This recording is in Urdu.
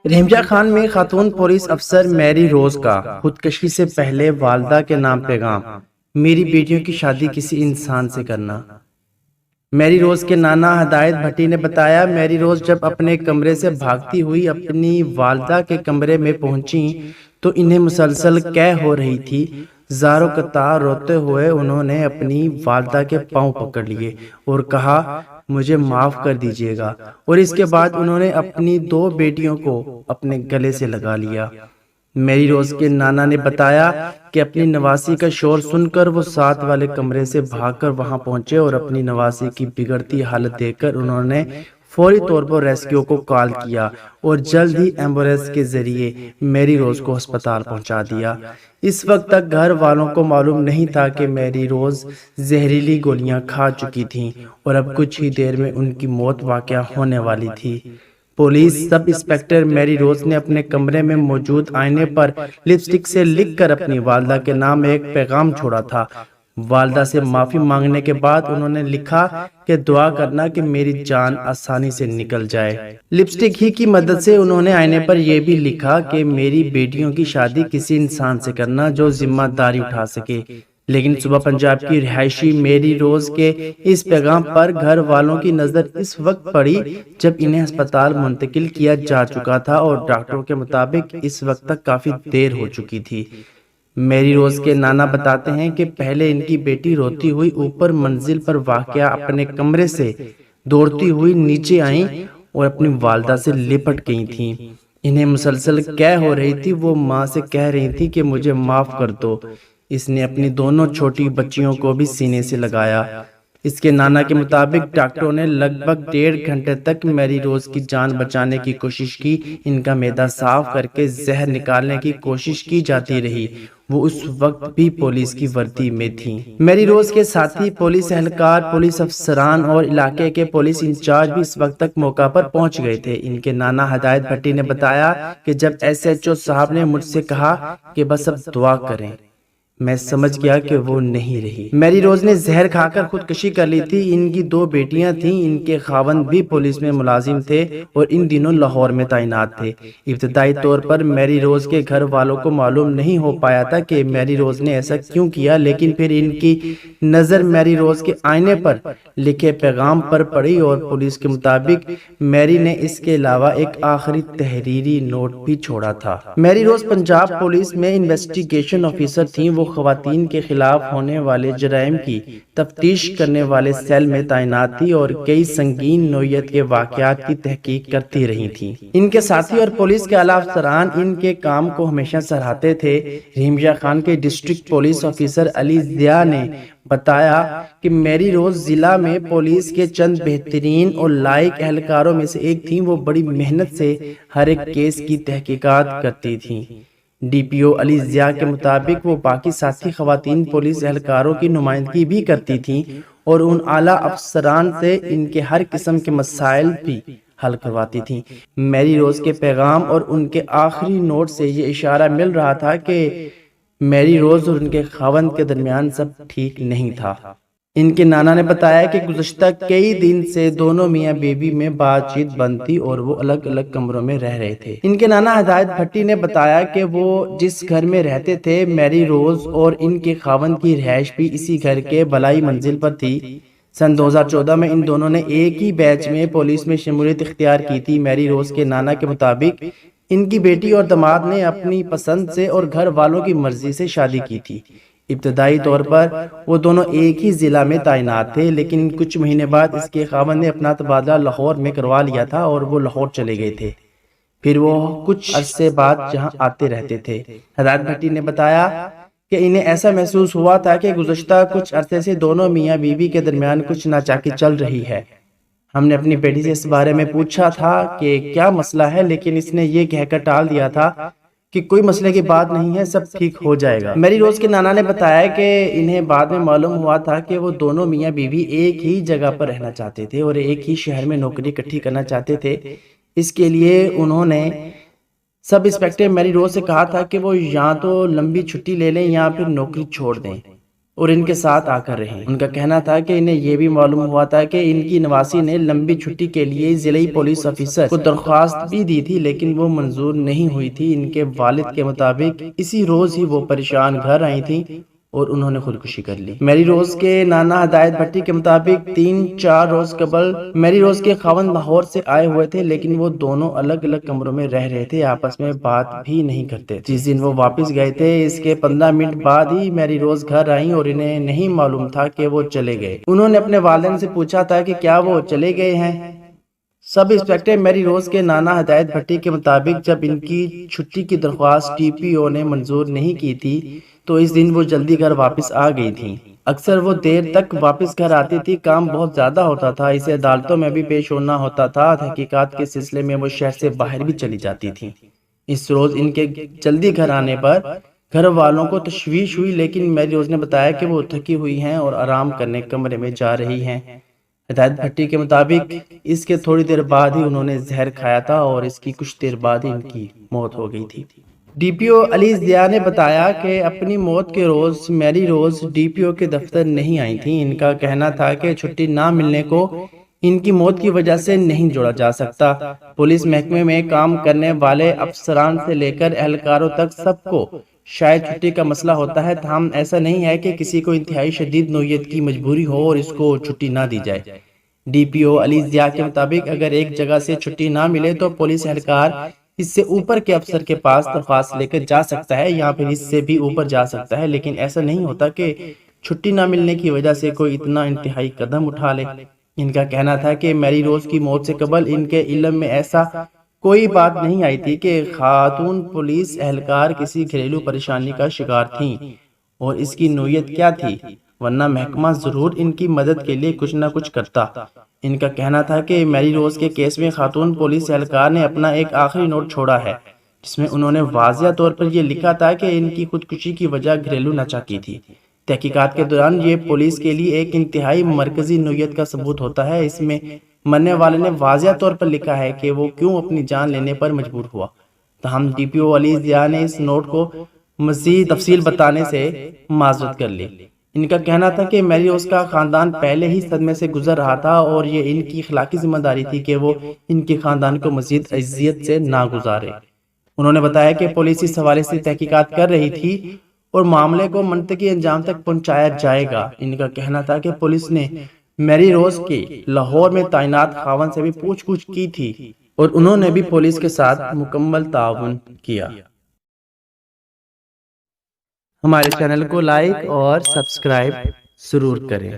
رحمجہ خان میں خاتون پولیس افسر میری روز کا خودکشی سے پہلے والدہ کے نام پیغام: میری بیٹیوں کی شادی کسی انسان سے کرنا۔ میری روز کے نانا ہدایت بھٹی نے بتایا، میری روز جب اپنے کمرے سے بھاگتی ہوئی اپنی والدہ کے کمرے میں پہنچی تو انہیں مسلسل قے ہو رہی تھی۔ زار و قطار روتے ہوئے انہوں نے اپنی والدہ کے پاؤں پکڑ لیے اور کہا، مجھے معاف کر دیجیے گا، اور اس کے بعد انہوں نے اپنی 2 بیٹیوں کو اپنے گلے سے لگا لیا۔ میری روز کے نانا نے بتایا کہ اپنی نواسی کا شور سن کر وہ ساتھ والے کمرے سے بھاگ کر وہاں پہنچے اور اپنی نواسی کی بگڑتی حالت دیکھ کر انہوں نے فوری طور پر ریسکیو کو کال کیا اور جلد ہی ایمبولینس کے ذریعے میری روز کو ہسپتال پہنچا دیا۔ اس وقت تک گھر والوں کو معلوم نہیں تھا کہ میری روز زہریلی گولیاں کھا چکی تھیں اور اب کچھ ہی دیر میں ان کی موت واقع ہونے والی تھی۔ پولیس سب انسپکٹر میری روز نے اپنے کمرے میں موجود آئینے پر لپسٹک سے لکھ کر اپنی والدہ کے نام ایک پیغام چھوڑا تھا۔ والدہ سے معافی مانگنے کے بعد انہوں نے لکھا کہ دعا کرنا کہ میری جان آسانی سے نکل جائے۔ لپسٹک ہی کی مدد سے انہوں نے آئینے پر یہ بھی لکھا کہ میری بیٹیوں کی شادی کسی انسان سے کرنا جو ذمہ داری اٹھا سکے۔ لیکن صوبہ پنجاب کی رہائشی میری روز کے اس پیغام پر گھر والوں کی نظر اس وقت پڑی جب انہیں ہسپتال منتقل کیا جا چکا تھا اور ڈاکٹروں کے مطابق اس وقت تک کافی دیر ہو چکی تھی۔ میری روز کے نانا بتاتے ہیں کہ پہلے ان کی بیٹی روتی ہوئی اوپر منزل پر واقع اپنے کمرے سے دوڑتی ہوئی نیچے آئیں اور اپنی والدہ سے لپٹ گئی تھیں۔ انہیں مسلسل قے ہو رہی تھی۔ وہ ماں سے کہہ رہی تھی کہ مجھے معاف کر دو۔ اس نے اپنی دونوں چھوٹی بچیوں کو بھی سینے سے لگایا۔ اس کے نانا کے مطابق ڈاکٹروں نے لگ بھگ 1.5 گھنٹے تک میری روز کی جان بچانے کی کوشش کی۔ ان کا معدہ صاف کر کے زہر نکالنے کی کوشش کی جاتی رہی۔ وہ اس وقت بھی پولیس کی وردی میں تھیں۔ میری روز کے ساتھی پولیس اہلکار، پولیس افسران اور علاقے کے پولیس انچارج بھی اس وقت تک موقع پر پہنچ گئے تھے۔ ان کے نانا ہدایت بھٹی نے بتایا کہ جب SHO صاحب نے مجھ سے کہا کہ بس اب دعا کریں، میں سمجھ گیا کہ وہ نہیں رہی۔ میری روز نے زہر کھا کر خودکشی کر لی تھی۔ ان کی 2 بیٹیاں تھیں۔ ان کے خاوند بھی پولیس میں ملازم تھے اور ان دنوں لاہور میں تعینات تھے۔ ابتدائی طور پر میری روز کے گھر والوں کو معلوم نہیں ہو پایا تھا کہ میری روز نے ایسا کیوں کیا، لیکن پھر ان کی نظر میری روز کے آئینے پر لکھے پیغام پر پڑی اور پولیس کے مطابق میری نے اس کے علاوہ ایک آخری تحریری نوٹ بھی چھوڑا تھا۔ میری روز پنجاب پولیس میں انویسٹیگیشن آفیسر تھیں۔ وہ خواتین کے خلاف ہونے والے جرائم کی تفتیش کرنے والے سیل میں تعینات تھی اور کئی سنگین نوعیت کے واقعات کی تحقیق کرتی رہی تھیں۔ ان کے ساتھی اور پولیس کے اعلیٰ افسران ان کے کام کو ہمیشہ سراہتے تھے۔ رحمجہ خان کے ڈسٹرکٹ پولیس آفیسر علی ضیاء نے بتایا کہ میری روز ضلع میں پولیس کے چند بہترین اور لائق اہلکاروں میں سے ایک تھیں۔ وہ بڑی محنت سے ہر ایک کیس کی تحقیقات کرتی تھیں۔ DPO علی ضیاء کے مطابق وہ باقی ساتھی خواتین پولیس اہلکاروں کی نمائندگی بھی کرتی تھیں اور ان اعلیٰ افسران سے ان کے ہر قسم کے مسائل بھی حل کرواتی تھیں۔ میری روز کے پیغام اور ان کے آخری نوٹ سے یہ اشارہ مل رہا تھا کہ میری روز اور ان کے خاوند کے درمیان سب ٹھیک نہیں تھا۔ ان کے نانا نے بتایا کہ گزشتہ کئی دن سے دونوں میاں بیوی میں بات چیت بند تھی اور وہ الگ الگ کمروں میں رہ رہے تھے۔ ان کے نانا ہدایت بھٹی نے بتایا کہ وہ جس گھر میں رہتے تھے، میری روز اور ان کے خاوند کی رہائش بھی اسی گھر کے بالائی منزل پر تھی۔ سن 2014 میں ان دونوں نے ایک ہی بیچ میں پولیس میں شمولیت اختیار کی تھی۔ میری روز کے نانا کے مطابق ان کی بیٹی اور داماد نے اپنی پسند سے اور گھر والوں کی مرضی سے شادی کی تھی۔ ابتدائی طور پر وہ دونوں ایک ہی ضلع میں تعینات تھے، لیکن کچھ مہینے بعد اس کے خاوند نے اپنا تبادلہ لاہور میں کروا لیا تھا اور وہ لاہور چلے گئے تھے۔ پھر وہ کچھ عرصے بعد یہاں آتے رہتے تھے۔ ہدایت بھٹی نے بتایا کہ انہیں ایسا محسوس ہوا تھا کہ گزشتہ کچھ عرصے سے دونوں میاں بیوی کے درمیان کچھ ناچاکی چل رہی ہے۔ ہم نے اپنی بیٹی سے اس بارے میں پوچھا تھا کہ کیا مسئلہ ہے، لیکن اس نے یہ کہہ کر ٹال دیا تھا کہ کوئی مسئلے کی بات نہیں ہے، سب ٹھیک ہو جائے گا۔ میری روز کے نانا نے بتایا کہ انہیں بعد میں معلوم ہوا تھا کہ وہ دونوں میاں بیوی ایک ہی جگہ پر رہنا چاہتے تھے اور ایک ہی شہر میں نوکری اکٹھی کرنا چاہتے تھے۔ اس کے لیے انہوں نے سب انسپکٹر میری روز سے کہا تھا کہ وہ یا تو لمبی چھٹی لے لیں یا پھر نوکری چھوڑ دیں۔ اور ان کے ساتھ آ کر رہی۔ ان کا کہنا تھا کہ انہیں یہ بھی معلوم ہوا تھا کہ ان کی نواسی نے لمبی چھٹی کے لیے ضلعی پولیس افیسر کو درخواست بھی دی تھی، لیکن وہ منظور نہیں ہوئی تھی۔ ان کے والد کے مطابق اسی روز ہی وہ پریشان گھر آئی تھیں اور انہوں نے خودکشی کر لی۔ میری روز کے نانا ہدایت بھٹی کے مطابق 3-4 روز قبل میری روز کے خاوند لاہور سے آئے ہوئے تھے، لیکن وہ دونوں الگ الگ کمروں میں رہ رہے تھے، آپس میں بات بھی نہیں کرتے۔ جس دن وہ واپس گئے تھے، اس کے 15 منٹ بعد ہی میری روز گھر آئیں اور انہیں نہیں معلوم تھا کہ وہ چلے گئے۔ انہوں نے اپنے والدین سے پوچھا تھا کہ کیا وہ چلے گئے ہیں۔ سب انسپکٹر میری روز کے نانا ہدایت بھٹی کے مطابق جب ان کی چھٹی کی درخواست ٹی پی او نے منظور نہیں کی تھی تو اس دن وہ جلدی گھر واپس آ گئی تھیں۔ اکثر وہ دیر تک واپس گھر آتی تھی، کام بہت زیادہ ہوتا تھا، اسے عدالتوں میں بھی پیش ہونا ہوتا تھا، تحقیقات کے سلسلے میں وہ شہر سے باہر بھی چلی جاتی تھیں۔ اس روز ان کے جلدی گھر آنے پر گھر والوں کو تشویش ہوئی، لیکن میری روز نے بتایا کہ وہ تھکی ہوئی ہیں اور آرام کرنے کمرے میں جا رہی ہیں۔ ہدایت بھٹی کے مطابق اس کے تھوڑی دیر بعد ہی انہوں نے زہر کھایا تھا اور اس کی کچھ دیر بعد ہی ان کی موت ہو گئی تھی۔ ڈی پی او علی ضیاء نے بتایا کہ اپنی موت کے روز میری روز ڈی پی او کے دفتر نہیں آئی تھیں۔ ان کا کہنا تھا کہ چھٹی نہ ملنے کو ان کی موت کی وجہ سے نہیں جوڑا جا سکتا۔ پولیس محکمے میں کام کرنے والے افسران سے لے کر اہلکاروں تک سب کو شاید چھٹی کا مسئلہ ہوتا ہے، تاہم ایسا نہیں ہے کہ کسی کو انتہائی شدید نوعیت کی مجبوری ہو اور اس کو چھٹی نہ دی جائے۔ ڈی پی او علی ضیاء کے مطابق اگر ایک جگہ سے چھٹی نہ ملے تو پولیس اہلکار اس سے اوپر کے افسر کے پاس درخواست لے کر جا سکتا ہے یا پھر اس سے بھی اوپر جا سکتا ہے، لیکن ایسا نہیں ہوتا کہ چھٹی نہ ملنے کی وجہ سے کوئی اتنا انتہائی قدم اٹھا لے۔ ان کا کہنا تھا کہ میری روز کی موت سے قبل ان کے علم میں ایسا کوئی بات نہیں آئی تھی کہ خاتون پولیس اہلکار کسی گھریلو پریشانی کا شکار تھیں اور اس کی نوعیت کیا تھی، ورنہ محکمہ ضرور ان کی مدد کے لیے کچھ نہ کچھ کرتا۔ ان کا کہنا تھا کہ میری روز کے کیس میں خاتون پولیس اہلکار نے اپنا ایک آخری نوٹ چھوڑا ہے، جس میں انہوں نے واضح طور پر یہ لکھا تھا کہ ان کی خودکشی کی وجہ گھریلو ناچاکی تھی۔ تحقیقات کے دوران یہ پولیس کے لیے ایک انتہائی مرکزی نوعیت کا ثبوت ہوتا ہے۔ اس میں مرنے والے نے واضح طور پر لکھا ہے کہ وہ کیوں اپنی جان لینے پر مجبور ہوا۔ تاہم ڈی پی او علی ضیاء نے اس نوٹ کو مزید تفصیل بتانے سے معذرت کر لی۔ ان کا کہنا تھا کہ میری روز کا خاندان پہلے ہی صدمے سے گزر رہا تھا اور یہ ان کی اخلاقی ذمہ داری تھی کہ وہ ان کے خاندان کو مزید اذیت سے نہ گزارے۔ انہوں نے بتایا کہ پولیس اس حوالے سے تحقیقات کر رہی تھی اور معاملے کو منطقی انجام تک پہنچایا جائے گا۔ ان کا کہنا تھا کہ پولیس نے میری روز کے لاہور میں تعینات خاوند سے بھی پوچھ گچھ کی تھی اور انہوں نے بھی پولیس کے ساتھ مکمل تعاون کیا۔ ہمارے چینل کو لائک اور سبسکرائب ضرور کریں۔